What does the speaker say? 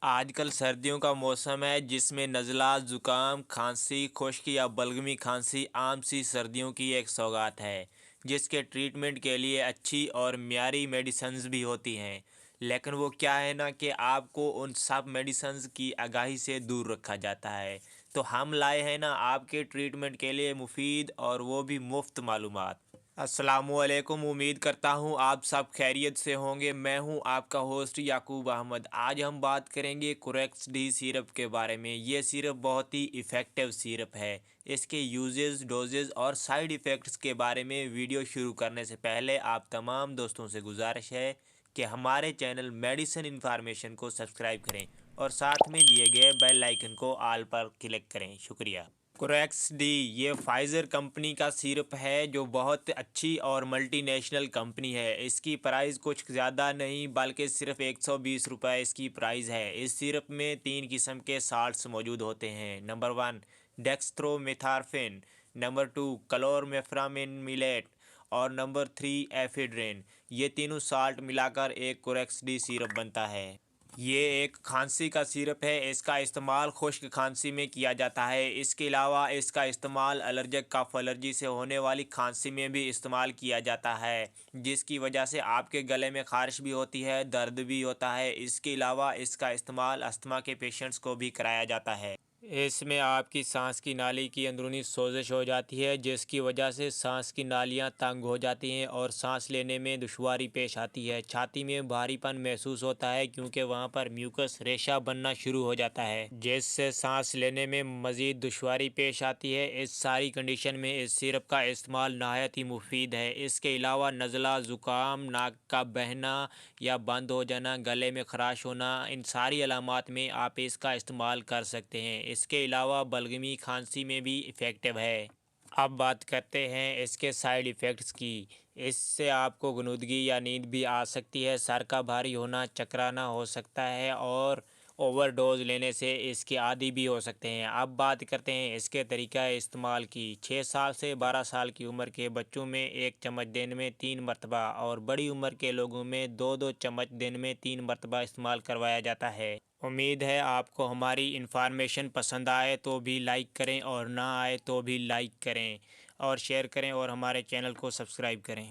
آج کل سردیوں کا موسم ہے جس میں نزلہ، زکام، کھانسی، خشک یا بلغمی کھانسی عام سی سردیوں کی ایک سوغات ہے جس کے ٹریٹمنٹ کے لیے اچھی اور معیاری میڈیسنز بھی ہوتی ہیں، لیکن وہ کیا ہے نا کہ آپ کو ان سب میڈیسنز کی آگاہی سے دور رکھا جاتا ہے۔ تو ہم لائے ہیں نا آپ کے ٹریٹمنٹ کے لیے مفید اور وہ بھی مفت معلومات۔ السلام علیکم، امید کرتا ہوں آپ سب خیریت سے ہوں گے۔ میں ہوں آپ کا ہوسٹ یعقوب احمد۔ آج ہم بات کریں گے کوریکس ڈی سیرپ کے بارے میں۔ یہ سیرپ بہت ہی ایفیکٹو سیرپ ہے۔ اس کے یوزز، ڈوزز اور سائیڈ ایفیکٹس کے بارے میں ویڈیو شروع کرنے سے پہلے آپ تمام دوستوں سے گزارش ہے کہ ہمارے چینل میڈیسن انفارمیشن کو سبسکرائب کریں اور ساتھ میں دیے گئے بیل آئیکن کو آل پر کلک کریں۔ شکریہ۔ کوریکس ڈی یہ فائزر کمپنی کا سیرپ ہے جو بہت اچھی اور ملٹی نیشنل کمپنی ہے۔ اس کی پرائز کچھ زیادہ نہیں بلکہ صرف 120 روپے اس کی پرائز ہے۔ اس سیرپ میں 3 قسم کے سالٹس موجود ہوتے ہیں۔ نمبر 1 ڈیکسٹرو میتھارفین، نمبر 2 کلورمیفرامین میلیٹ اور نمبر 3 ایفیڈرین۔ یہ تینوں سالٹ ملا کر ایک کوریکس ڈی سیرپ بنتا ہے۔ یہ ایک کھانسی کا سیرپ ہے۔ اس کا استعمال خشک کھانسی میں کیا جاتا ہے۔ اس کے علاوہ اس کا استعمال الرجک کف الرجی سے ہونے والی کھانسی میں بھی استعمال کیا جاتا ہے، جس کی وجہ سے آپ کے گلے میں خارش بھی ہوتی ہے، درد بھی ہوتا ہے۔ اس کے علاوہ اس کا استعمال استھما کے پیشنٹس کو بھی کرایا جاتا ہے۔ اس میں آپ کی سانس کی نالی کی اندرونی سوزش ہو جاتی ہے جس کی وجہ سے سانس کی نالیاں تنگ ہو جاتی ہیں اور سانس لینے میں دشواری پیش آتی ہے۔ چھاتی میں بھاری پن محسوس ہوتا ہے کیونکہ وہاں پر میوکس ریشہ بننا شروع ہو جاتا ہے جس سے سانس لینے میں مزید دشواری پیش آتی ہے۔ اس ساری کنڈیشن میں اس سیرپ کا استعمال نہایت ہی مفید ہے۔ اس کے علاوہ نزلہ، زکام، ناک کا بہنا یا بند ہو جانا، گلے میں خراش ہونا، ان ساری علامات میں آپ اس کا استعمال کر سکتے ہیں۔ اس کے علاوہ بلغمی کھانسی میں بھی ایفیکٹو ہے۔ اب بات کرتے ہیں اس کے سائیڈ ایفیکٹس کی۔ اس سے آپ کو غنودگی یا نیند بھی آ سکتی ہے، سر کا بھاری ہونا، چکرانا ہو سکتا ہے اور اوور ڈوز لینے سے اس کے عادی بھی ہو سکتے ہیں۔ اب بات کرتے ہیں اس کے طریقہ استعمال کی۔ 6 سال سے 12 سال کی عمر کے بچوں میں 1 چمچ دن میں 3 مرتبہ اور بڑی عمر کے لوگوں میں 2 چمچ دن میں 3 مرتبہ استعمال کروایا جاتا ہے۔ امید ہے آپ کو ہماری انفارمیشن پسند آئے تو بھی لائک کریں اور نہ آئے تو بھی لائک کریں اور شیئر کریں اور ہمارے چینل کو سبسکرائب کریں۔